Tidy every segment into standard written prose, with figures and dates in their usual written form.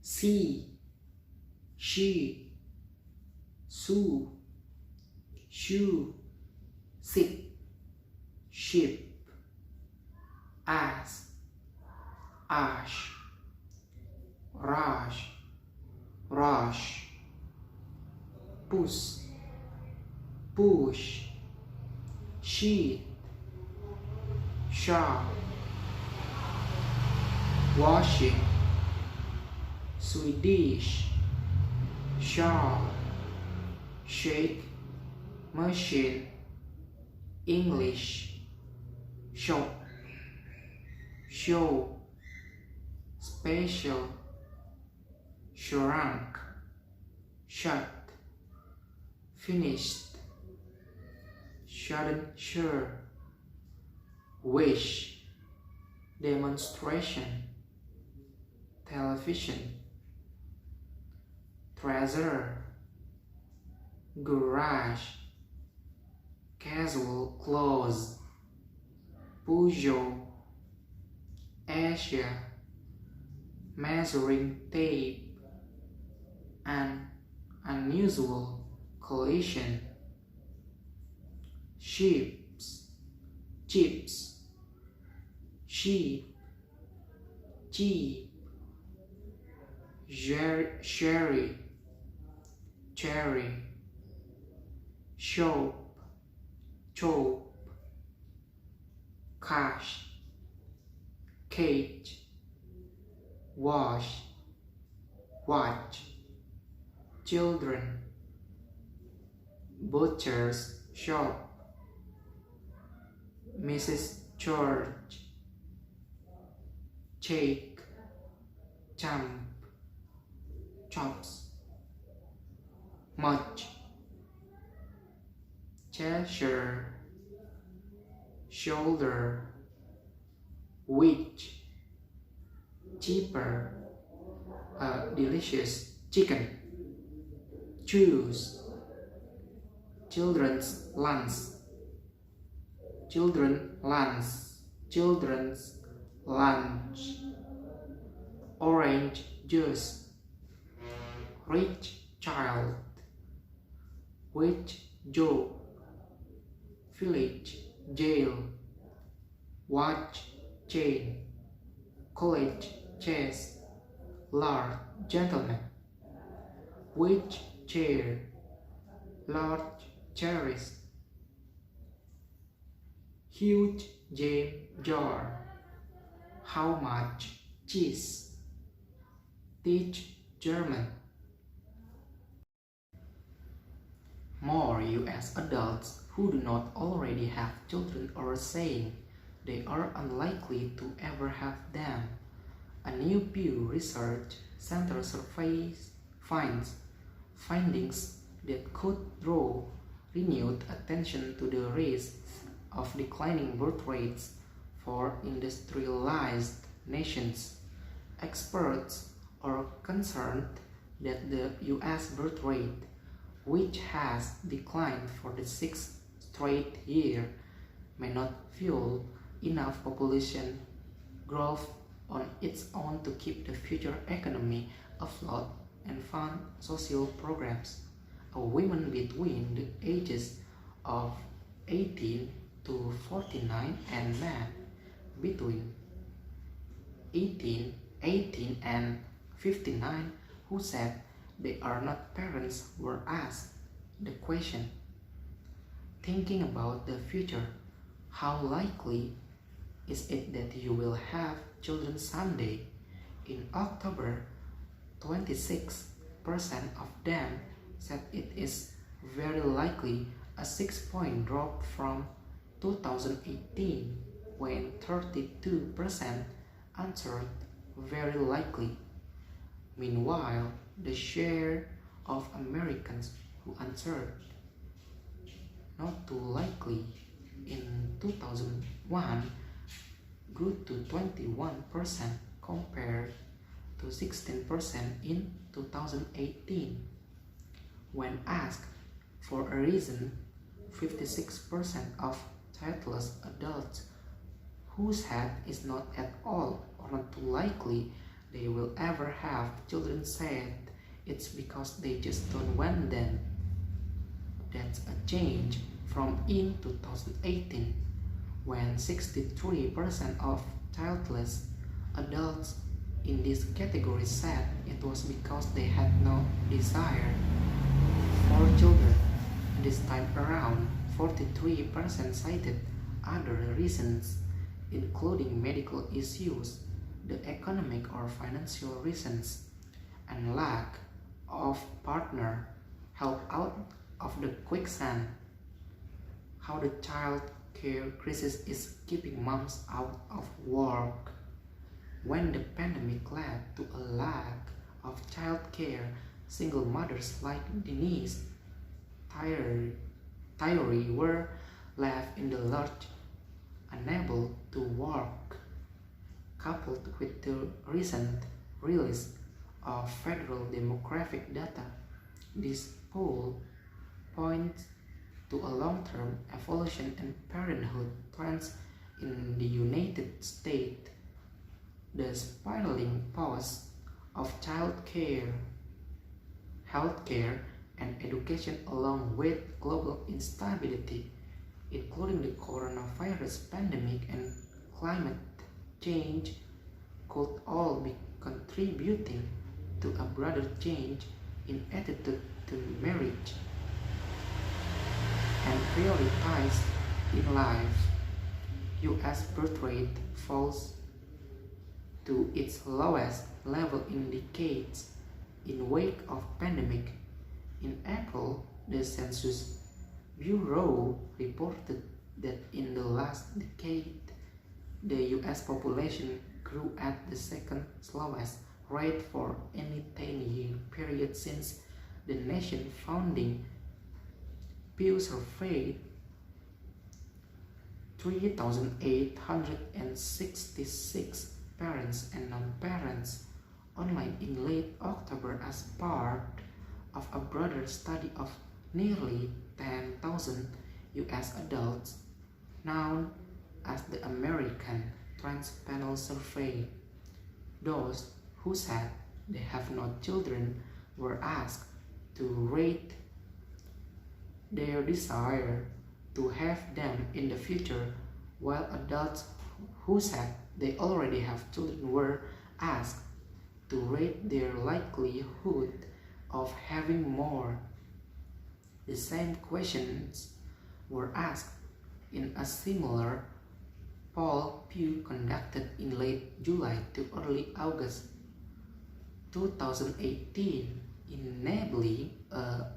see, she, sue, shoe, sit, ship, ass, ash, rush, rush, push, push, sheet, sharp, washing, Swedish, sharp, shake, machine, English, shop, show, special, shrunk, shut, finished, sudden, sure, wish, demonstration, television, treasure, garage, casual clothes, Peugeot, Asia, measuring tape, an unusual collision, ships, chips, sheep, jeep, sherry, cherry, shop, chop, cash, cage, wash, watch, children, butcher's shop, Mrs. George, shake, jump, chops, much, Cheshire, shoulder, which, cheaper, delicious chicken, choose, children's lunch, children's lunch, orange juice, rich child, witch joke, village jail, watch chain, college chess, large gentleman, witch chair, large cherries, huge jam jar, how much cheese, teach German. More US adults who do not already have children are saying they are unlikely to ever have them. A new Pew Research Center survey finds findings that could draw renewed attention to the risks of declining birth rates for industrialized nations. Experts are concerned that the US birth rate, which has declined for the sixth straight year, may not fuel enough population growth on its own to keep the future economy afloat and fund social programs. Women between the ages of 18 to 49 and men between 18 and 59 who said they are not parents were asked the question, thinking about the future, how likely is it that you will have children someday? In October, 26% of them said it is very likely, a 6-point drop from 2018 when 32% answered very likely. Meanwhile, the share of Americans who answered not too likely in 2001 grew to 21% compared to 16% in 2018. When asked for a reason, 56% of childless adults who said is not at all or not too likely they will ever have children said it's because they just don't want them. That's a change from in 2018, when 63% of childless adults in this category said it was because they had no desire for children. This time around, 43% cited other reasons, including medical issues, the economic or financial reasons, and lack of partner help out of the quicksand. How the child care crisis is keeping moms out of work. When the pandemic led to a lack of child care, single mothers like Denise Tyree were left in the lurch, unable to work. Coupled with the recent release of federal demographic data, this poll points to a long-term evolution in parenthood trends in the United States. The spiraling costs of child care, healthcare, and education, along with global instability, including the coronavirus pandemic and climate change, could all be contributing to a broader change in attitude to marriage and priorities in life. U.S. birth rate falls to its lowest level in decades in wake of pandemic. In April, the Census Bureau reported that in the last decade, the U.S. population grew at the second slowest rate for any 10-year period since the nation's founding. Pew surveyed 3,866 parents and non-parents online in late October as part of a broader study of nearly 10,000 U.S. adults known as the American Trans Panel Survey. Those who said they have no children were asked to rate their desire to have them in the future, while adults who said they already have children were asked to rate their likelihood of having more. The same questions were asked in a similar poll Pew conducted in late July to early August 2018, enabling a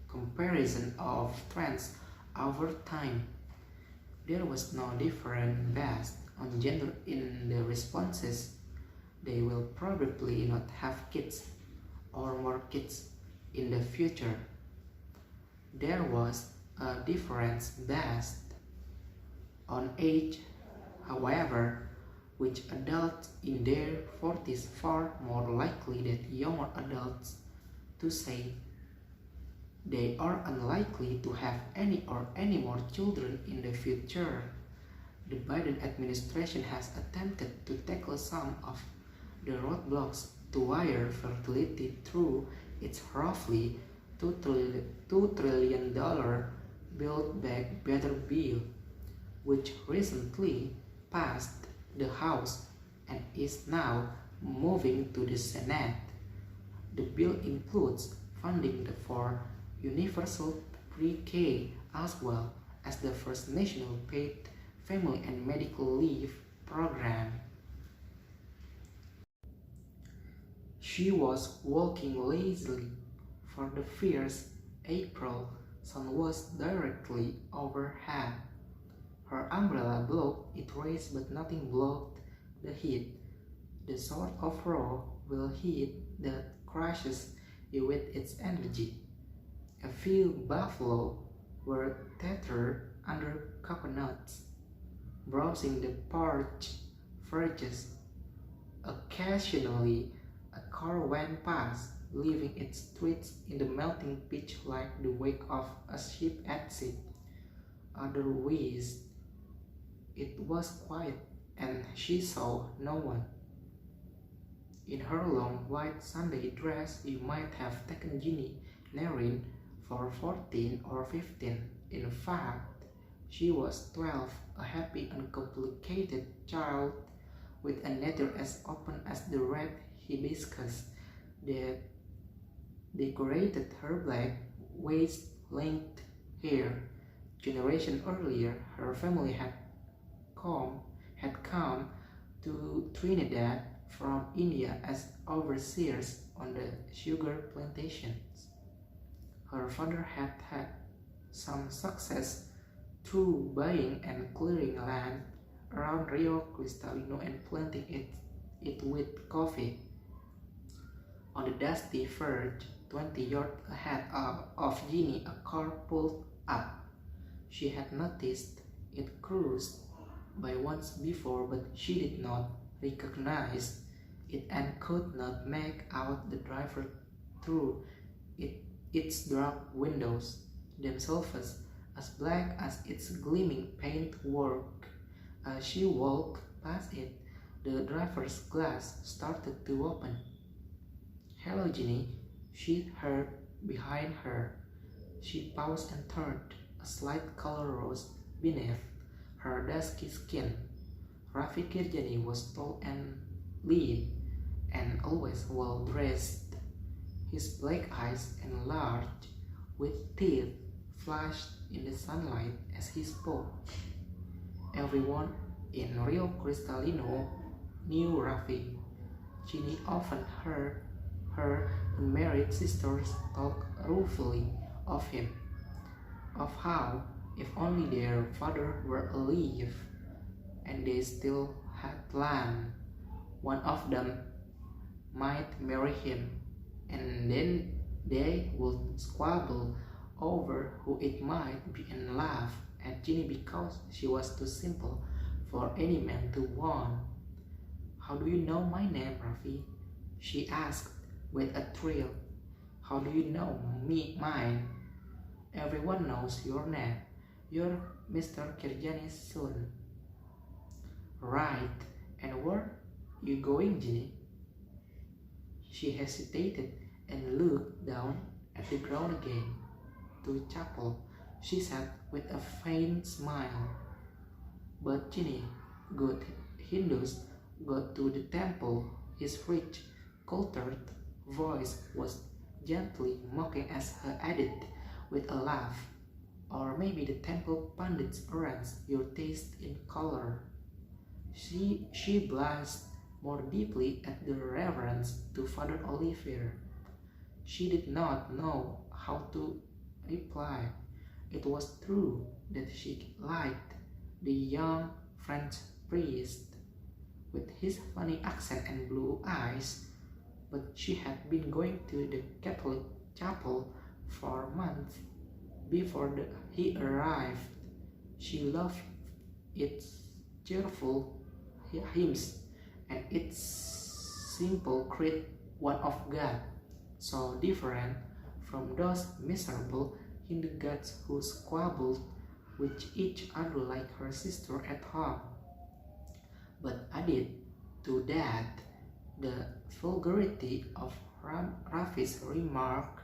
comparison of trends over time. There was no difference based on gender in the responses. They will probably not have kids or more kids in the future. There was a difference based on age, however, which adults in their 40s far more likely than younger adults to say they are unlikely to have any more children in the future. The Biden administration has attempted to tackle some of the roadblocks to higher fertility through its roughly $2 trillion Build Back Better bill, which recently passed the House and is now moving to the Senate. The bill includes funding for universal pre-K as well as the first national paid family and medical leave program. She was walking lazily, for the fierce April sun was directly overhead. Her umbrella blocked its rays, but nothing blocked the heat, the sort of raw will heat that crushes you with its energy. A few buffalo were tethered under coconuts, browsing the parched verges. Occasionally, a car went past, leaving its streets in the melting pitch like the wake of a ship at sea. Otherwise, it was quiet, and she saw no one. In her long white Sunday dress, you might have taken Ginny Nerin for 14 or 15. In fact, she was 12, a happy, uncomplicated child with a nature as open as the red hibiscus that decorated her black waist-length hair. Generation earlier, her family had come to Trinidad from India as overseers on the sugar plantations. Her father had had some success through buying and clearing land around Rio Cristalino and planting it with coffee. On the dusty verge, 20 yards ahead of Ginny, a car pulled up. She had noticed it cruised by once before, but she did not recognize it and could not make out the driver through its dark windows, themselves as black as its gleaming paintwork. As she walked past it, the driver's glass started to open. "Hello, Ginny," she heard behind her. She paused and turned. A slight color rose beneath her dusky skin. Raffi Kirjani was tall and lean, and always well dressed. His black eyes, enlarged with teeth, flashed in the sunlight as he spoke. Everyone in Rio Cristalino knew Raffi. Ginny often heard her unmarried sisters talk ruefully of him, of how, if only their father were alive and they still had land, one of them might marry him, and then they would squabble over who it might be and laugh at Ginny because she was too simple for any man to want. "How do you know my name, Raffi?" she asked with a thrill. "How do you know mine? Everyone knows your name. You're Mr. Kirjani's son." "Right. And where you going, Ginny?" She hesitated and looked down at the ground again. "To chapel," she said with a faint smile. "But Ginny, good Hindus go to the temple." His rich, cultured voice was gently mocking as he added with a laugh, "Or maybe the temple pundits arrange your taste in color." She blushed more deeply at the reference to Father Olivier. She did not know how to reply. It was true that she liked the young French priest with his funny accent and blue eyes, but she had been going to the Catholic chapel for months before he arrived. She loved its cheerful hymns and its simple creed, one of God, so different from those miserable Hindu gods who squabbled with each other like her sister at home. But added to that, the vulgarity of Raffi's remark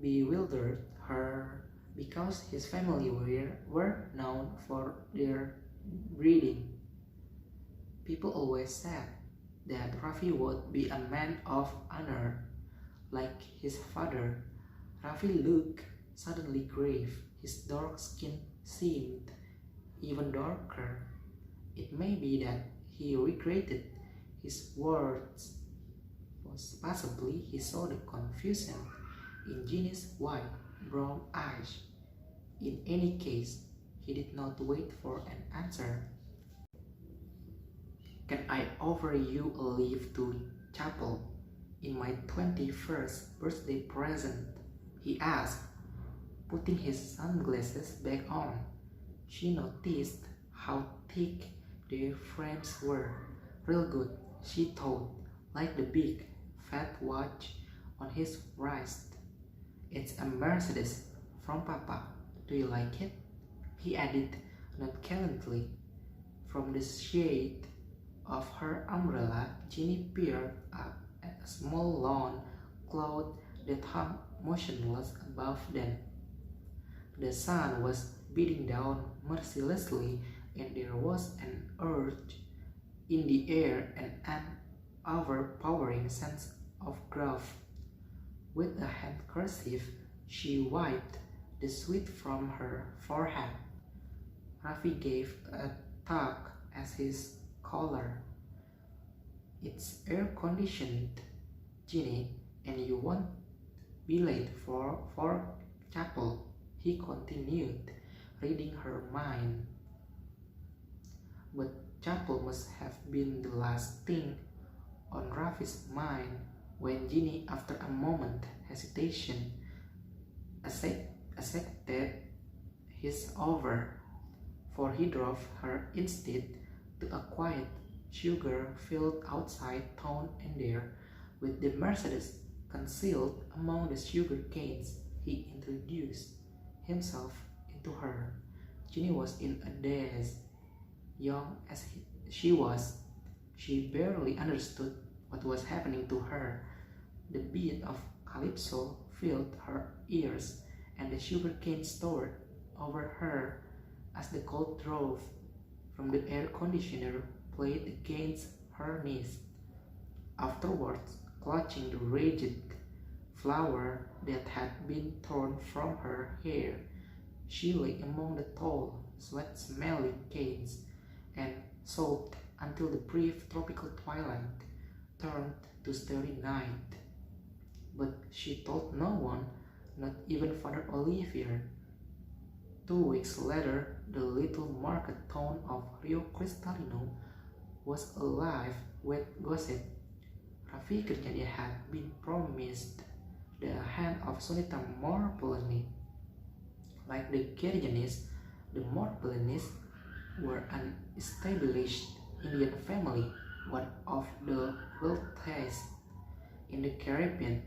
bewildered her because his family were known for their breeding. People always said that Raffi would be a man of honor, like his father. Raffi looked suddenly grave. His dark skin seemed even darker. It may be that he regretted his words. Possibly he saw the confusion in Ginny's white brown eyes. In any case, he did not wait for an answer. "Can I offer you a leave to chapel in my 21st birthday present?" he asked, putting his sunglasses back on. She noticed how thick their frames were. Real good, she thought, like the big, fat watch on his wrist. "It's a Mercedes from Papa. Do you like it?" he added nonchalantly. From the shade of her umbrella, Ginny peered up a small lone cloud that hung motionless above them. The sun was beating down mercilessly, and there was an urge in the air and an overpowering sense of grief. With a handkerchief, she wiped the sweat from her forehead. Raffi gave a tug at his collar. "It's air-conditioned, Ginny, and you won't be late for chapel," he continued, reading her mind. But chapel must have been the last thing on Raffi's mind when Ginny, after a moment's hesitation, accepted his offer, for he drove her instead to a quiet, sugar-filled outside town, and there, with the Mercedes concealed among the sugar canes, he introduced himself into her. Ginny was in a daze. Young as she was, she barely understood what was happening to her. The beat of calypso filled her ears, and the sugarcane soared over her as the cold drove from the air conditioner played against her knees. Afterwards, clutching the ragged flower that had been torn from her hair, she lay among the tall, sweat-smelling canes and sobbed until the brief tropical twilight turned to starry night. But she told no one, not even Father Olivier. 2 weeks later, the little market town of Rio Cristalino was alive with gossip. Raffi Kirjani had been promised the hand of Sunita Morpolani. Like the Kirjanis, the Morpolanis were an established Indian family, one of the wealthiest in the Caribbean.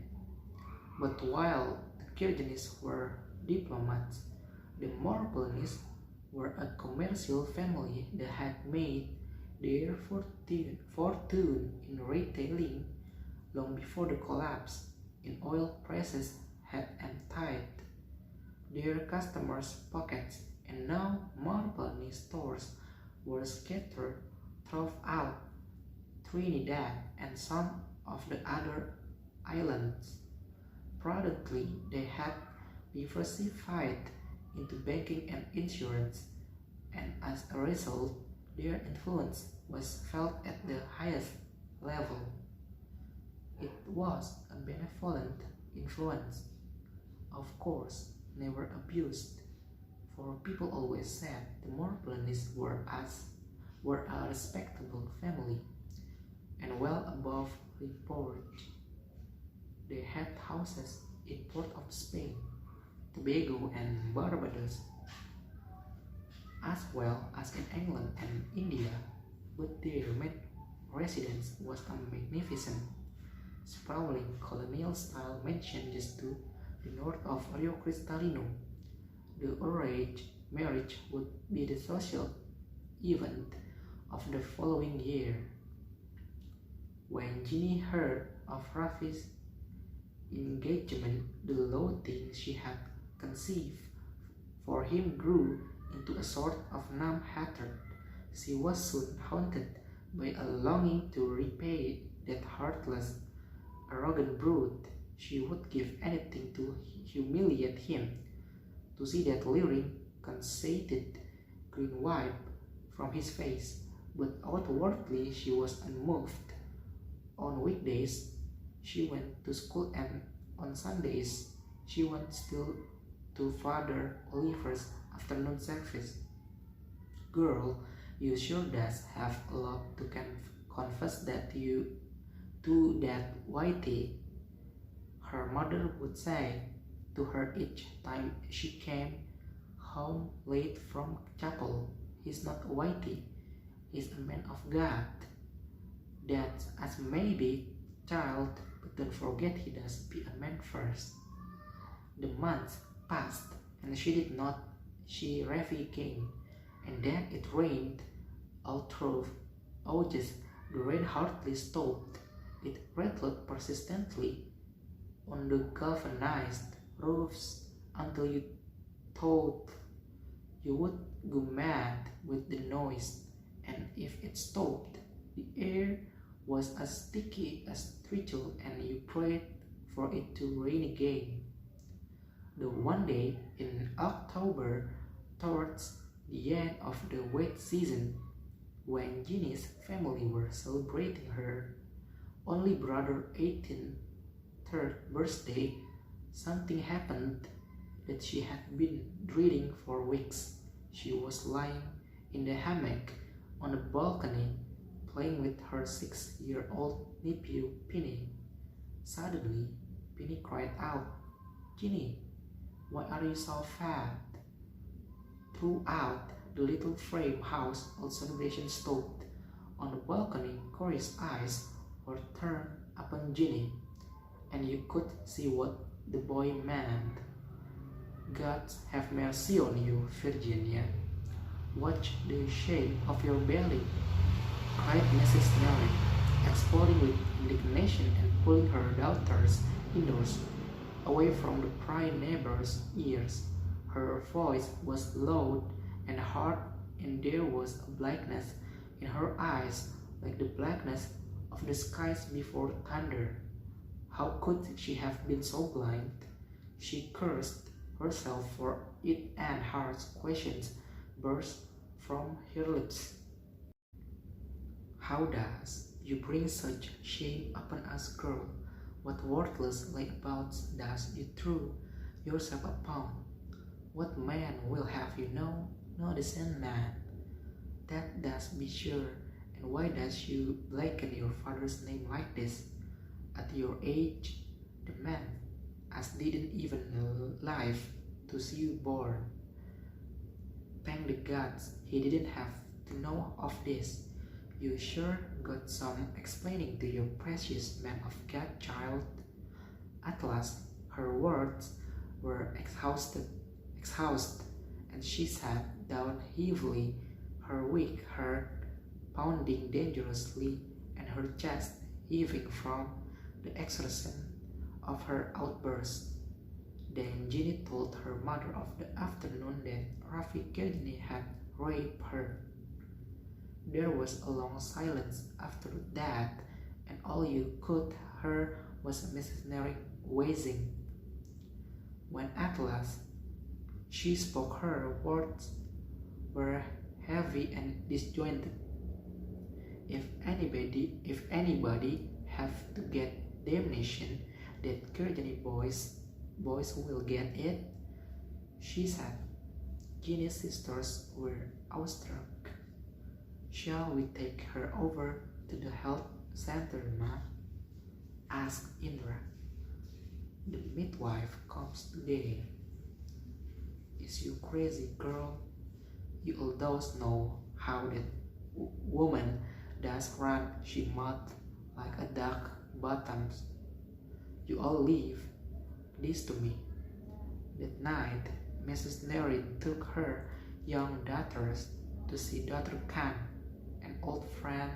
But while the Kirjanis were diplomats, the Morpolanis were a commercial family that had made their fortune in retailing long before the collapse in oil prices had emptied their customers' pockets, and now Morpolani stores were scattered throughout Trinidad and some of the other islands. Prudently, they had diversified into banking and insurance, and as a result, their influence was felt at the highest level. It was a benevolent influence, of course, never abused, for people always said the Morpolanis were a respectable family and well above reproach. They had houses in Port of Spain, Tobago, and Barbados, as well as in England and India, but their main residence was a magnificent, sprawling colonial-style mansion just to the north of Rio Cristalino. The arranged marriage would be the social event of the following year. When Ginny heard of Raffi's engagement, the loathing she had conceived for him grew into a sort of numb hatred. She was soon haunted by a longing to repay that heartless, arrogant brute. She would give anything to humiliate him, to see that leering, conceited grin wipe from his face, but outwardly she was unmoved. On weekdays, she went to school, and on Sundays, she went still to Father Oliver's afternoon service. "Girl, you sure does have a lot to confess that you to that Whitey," her mother would say to her each time she came home late from chapel. "He's not a Whitey, he's a man of God." "That's as maybe, child, but don't forget he does be a man first." The months passed, and she did not see Raffi again, and then it rained all through August. The rain hardly stopped, It rattled persistently on the galvanized roofs until you thought you would go mad with the noise, and if it stopped, the air was as sticky as treacle and you prayed for it to rain again. The one day in October, towards the end of the wet season, when Ginny's family were celebrating her only brother's 18th birthday, something happened that she had been dreading for weeks. She was lying in the hammock on the balcony, playing with her 6-year-old nephew Penny. Suddenly, Penny cried out, "Ginny, why are you so fat?" Throughout the little frame house, all celebration stopped. On the balcony, Corey's eyes were turned upon Ginny, and you could see what the boy meant. "God have mercy on you, Virginia. Watch the shape of your belly," cried Mrs. Nelly, exploding with indignation and pulling her daughters indoors, away from the prying neighbors' ears. Her voice was loud and hard, and there was a blackness in her eyes like the blackness of the skies before thunder. How could she have been so blind? She cursed herself for it, and harsh questions burst from her lips. "How does you bring such shame upon us, girl? What worthless layabouts does you throw yourself upon? What man will have you know? No decent man, that does be sure. And why does you blacken your father's name like this? At your age, the man as didn't even live to see you born. Thank the gods he didn't have to know of this. You sure got some explaining to your precious man of God, child." At last, her words were exhausted, and she sat down heavily, her weak heart pounding dangerously and her chest heaving from the exertion of her outburst. Then Ginny told her mother of the afternoon that Rafi Kedini had raped her. There was a long silence after that, and all you could hear was Mrs. Nery wheezing. When at last she spoke, her words were heavy and disjointed. If anybody have to get damnation, that Kirjani boys will get it, she said. Ginny's sisters were awestruck. "Shall we take her over to the health center, Ma?" asked Indra. "The midwife comes today." "Is you crazy, girl? You all those know how that woman does run. She mouth like a duck bottoms. You all leave this to me." That night, Mrs. Nery took her young daughters to see Dr. Khan, an old friend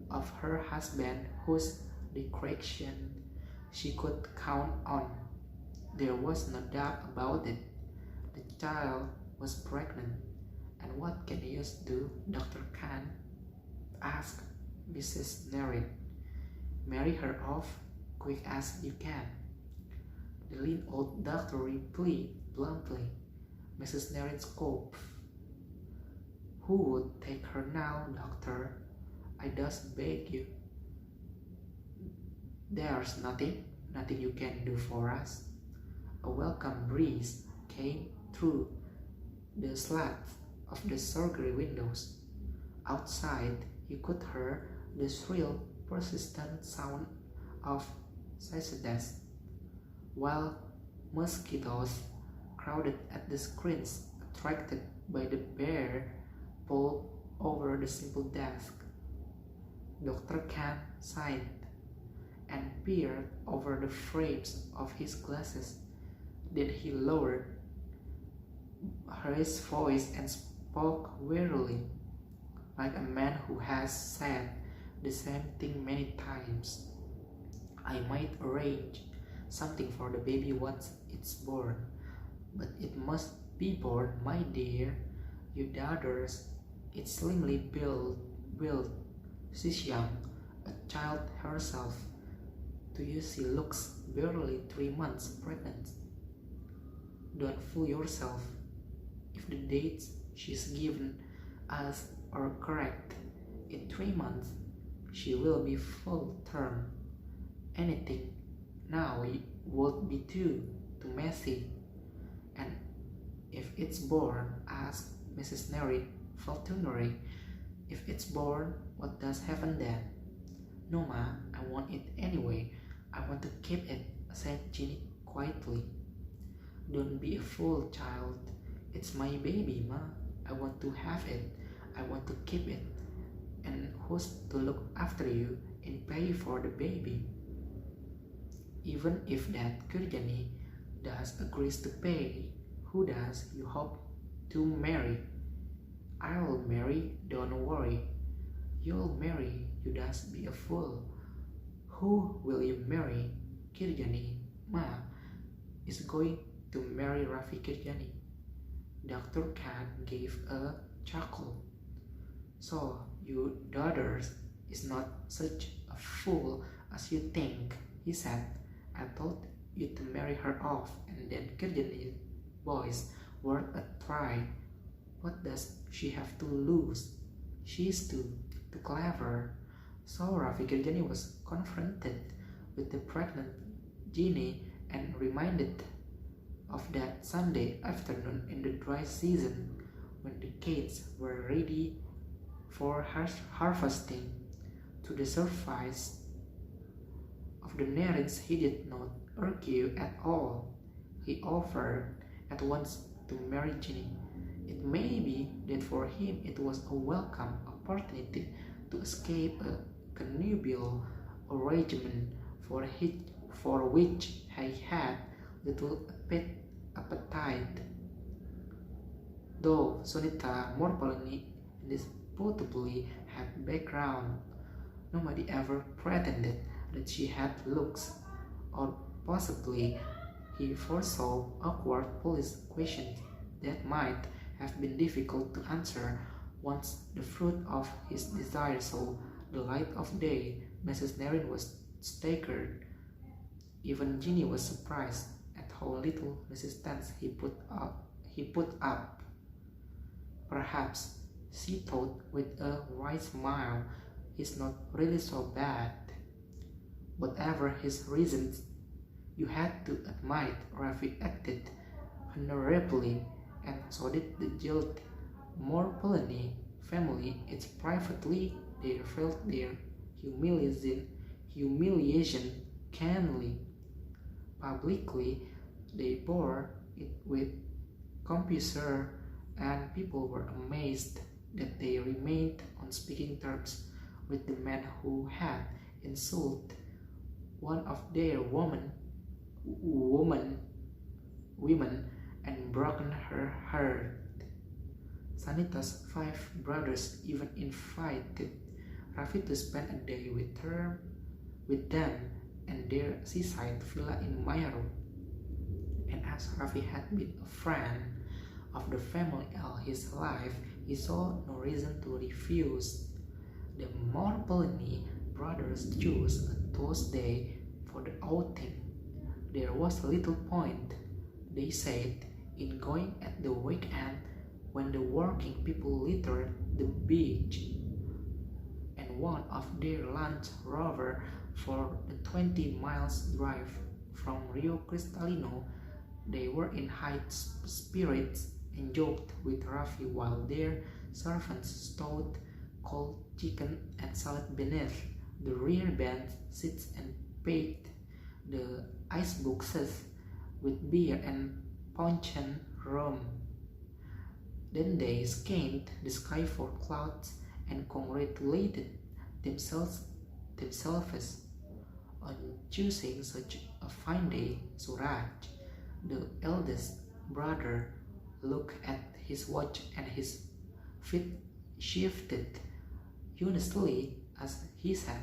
of her husband whose discretion she could count on. There was no doubt about it. The child was pregnant. "And what can you do, Dr. Khan?" asked Mrs. Nery. "Marry her off quick as you can," the lean old doctor replied bluntly. Mrs. Nery scoffed. "Who would take her now, doctor? I just beg you. There's nothing you can do for us." A welcome breeze came through the slats of the surgery windows. Outside, you could hear the shrill, persistent sound of sassadas, while mosquitoes crowded at the screens, attracted by the bare pulp over the simple desk. Dr. Khan sighed and peered over the frames of his glasses. Then he lowered his voice and spoke wearily, like a man who has said the same thing many times. I might arrange something for the baby once it's born, but it must be born, my dear. You daughters, it's slimly built. She's young, a child herself. To you she looks barely 3 months pregnant. Don't fool yourself. If the dates she's given us are correct, in 3 months she will be full term. Anything now would be too messy. And if it's born, asked Mrs. Nery falteringly, if it's born, what does happen then? No, ma, I want it anyway. I want to keep it, said Ginny quietly. Don't be a fool, child. It's my baby, ma. I want to have it. I want to keep it. And who's to look after you and pay for the baby? Even if that Kirjani does agrees to pay, who does you hope to marry? I'll marry, don't worry. You'll marry, you does be a fool. Who will you marry? Kirjani, ma, is going to marry Raffi Kirjani. Dr. Khan gave a chuckle. So, you daughters is not such a fool as you think, he said. I told you to marry her off, and then Kirjani's voice worth a try. What does she have to lose? She's too clever. So Raffi Kirjani was confronted with the pregnant Ginny and reminded of that Sunday afternoon in the dry season when the kids were ready for harvesting. To the surprise of the Nerins, he did not argue at all. He offered at once to marry Ginny. It may be that for him it was a welcome opportunity to escape a connubial arrangement for which he had little appetite. Though Sunita Morpoloni indisputably had background, nobody ever pretended that she had looks, or possibly he foresaw awkward police questions that might have been difficult to answer once the fruit of his desire saw the light of day. Mrs. Nerin was staggered. Even Ginny was surprised at how little resistance he put up. Perhaps, she thought with a wry smile, he's not really so bad. Whatever his reasons, you had to admit Raffi acted honorably, and so did the Jilt Morpoloni family. It's privately they felt their humiliation keenly. Publicly, they bore it with composure, and people were amazed that they remained on speaking terms with the man who had insulted one of their women and broken her heart. Sanita's 5 brothers even invited Raffi to spend a day with them and their seaside villa in Mayaro. And as Raffi had been a friend of the family all his life, he saw no reason to refuse. The Morpoloni brothers chose a Thursday for the outing. There was little point, they said, in going at the weekend when the working people littered the beach, and one of their Land Rover for the 20 miles drive from Rio Cristalino. They were in high spirits and joked with Raffi while their servants stowed cold chicken and salad beneath the rear bench seats and paid the iceboxes with beer and puncheon rum. Then they scanned the sky for clouds and congratulated themselves on choosing such a fine day. Suraj, the eldest brother, looked at his watch and his feet shifted unanimously as he said,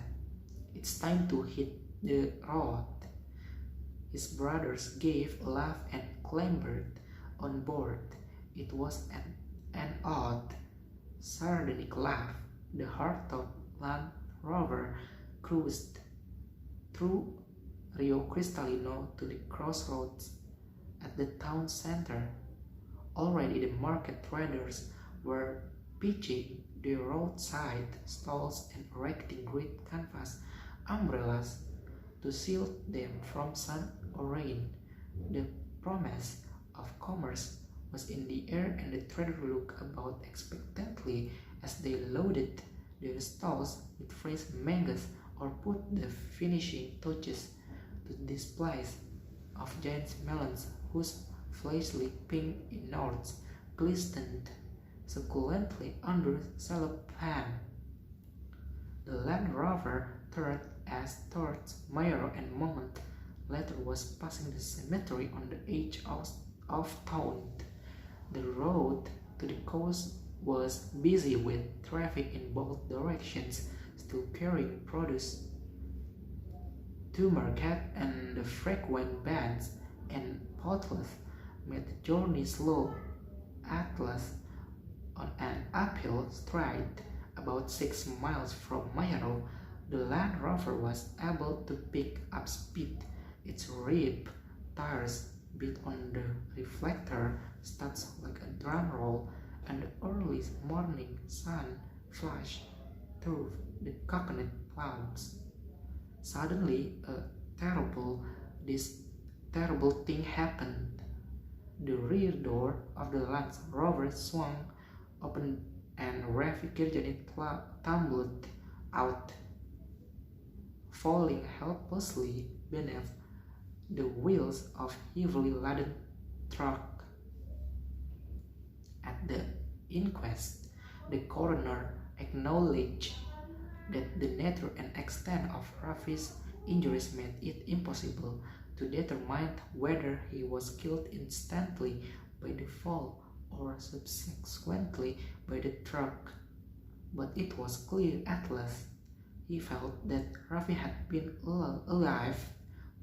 It's time to hit the road. His brothers gave a laugh and clambered on board. It was an odd, sardonic laugh. The hard-top Land Rover cruised through Rio Cristalino to the crossroads at the town center. Already the market traders were pitching the roadside stalls and erecting great canvas umbrellas to shield them from sun or rain. The promise of commerce was in the air, and the traders looked about expectantly as they loaded their stalls with fresh mangoes or put the finishing touches to displays of giant melons whose fleshly pink innards glistened succulently under cellophane. The Land Rover turned as towards Mayro, and a moment later was passing the cemetery on the edge of town. The road to the coast was busy with traffic in both directions, still carrying produce to market, and the frequent bands and potholes made the journey slow. At last, on an uphill stride about 6 miles from Mayro, the Land Rover was able to pick up speed. Its rib tires beat on the reflector studs like a drum roll, and the early morning sun flashed through the coconut clouds. Suddenly, this terrible thing happened. The rear door of the Land Rover swung open, and Rafi Kirjani tumbled out, falling helplessly beneath the wheels of heavily laden truck. At the inquest, the coroner acknowledged that the nature and extent of Rafi's injuries made it impossible to determine whether he was killed instantly by the fall or subsequently by the truck. But it was clear at last. He felt that Rafi had been alive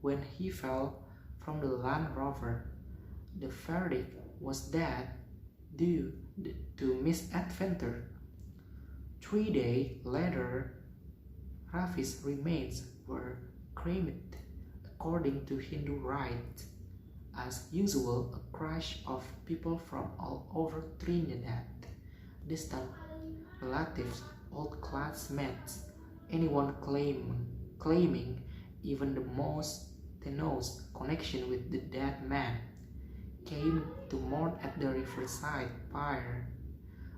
when he fell from the Land Rover. The verdict was dead due to misadventure. 3 days later, Rafi's remains were cremated according to Hindu rite. As usual, a crush of people from all over Trinidad, distant relatives, old classmates, anyone claiming even the most tenuous connection with the dead man, came to mourn at the riverside pyre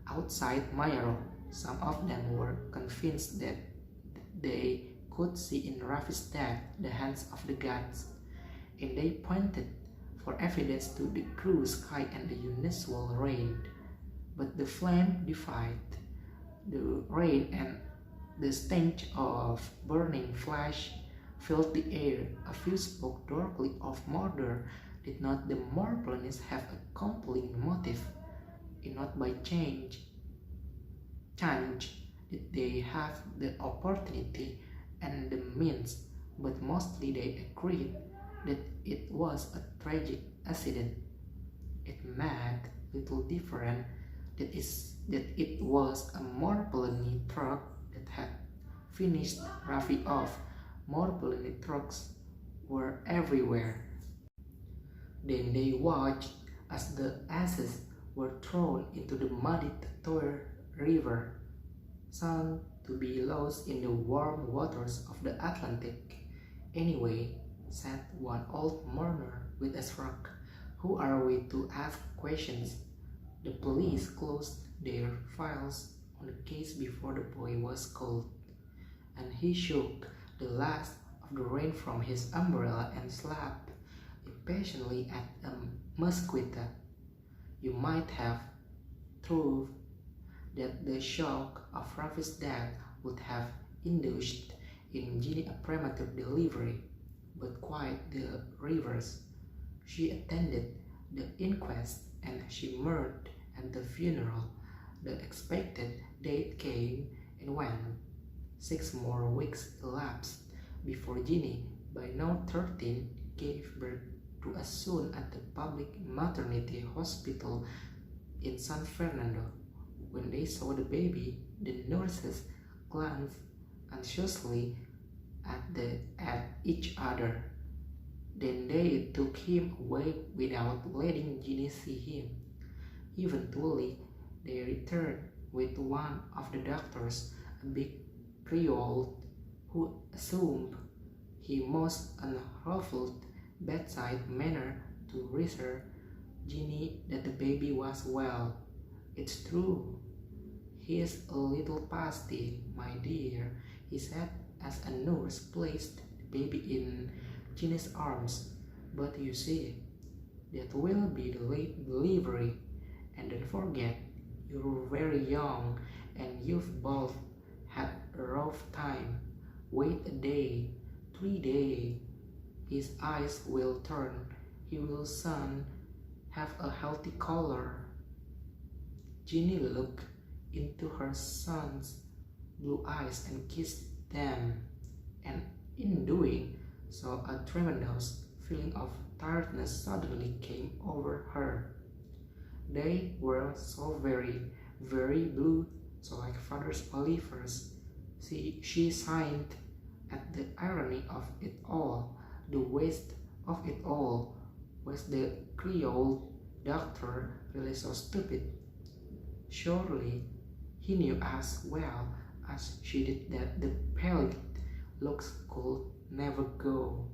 outside Mayro. Some of them were convinced that they could see in Rafi's death the hands of the gods, and they pointed for evidence to the cruel sky and the unusual rain. But the flame defied the rain, and the stench of burning flesh filled the air. A few spoke darkly of murder. Did not the Morplanists have a compelling motive? If not by chance did they have the opportunity and the means, but mostly they agreed that it was a tragic accident. It made little difference that it was a Morplani truck that had finished Rafi off. Morplani trucks were everywhere. Then they watched as the ashes were thrown into the muddy Toir River, soon to be lost in the warm waters of the Atlantic. Anyway, said one old mourner with a shrug, who are we to ask questions? The police closed their files on the case before the boy was called, and he shook the last of the rain from his umbrella and slapped impatiently at a mosquito. You might have thought that the shock of Rafi's death would have induced in Ginny a premature delivery, but quite the reverse. She attended the inquest and she mourned at the funeral. The expected date came and went. 6 more weeks elapsed, before Ginny, by now 13, gave birth to a son at the public maternity hospital in San Fernando. When they saw the baby, the nurses glanced anxiously at each other. Then they took him away without letting Ginny see him. Eventually, they returned with one of the doctors, a big Creole, who assumed his most unruffled bedside manner to reassure Ginny that the baby was well. "It's true. He's a little pasty, my dear," he said as a nurse placed the baby in Ginny's arms. "But you see, that will be the late delivery. And don't forget, you're very young and you've both had a rough time. Wait a day, 3 days. His eyes will turn. He will soon have a healthy color." Ginny looked into her son's blue eyes and kissed them, and in doing so a tremendous feeling of tiredness suddenly came over her. They were so very, very blue, so like father's olivers. She sighed at the irony of it all, the waste of it all. Was the Creole doctor really so stupid? Surely he knew as well as she did that the pallid looks could never go.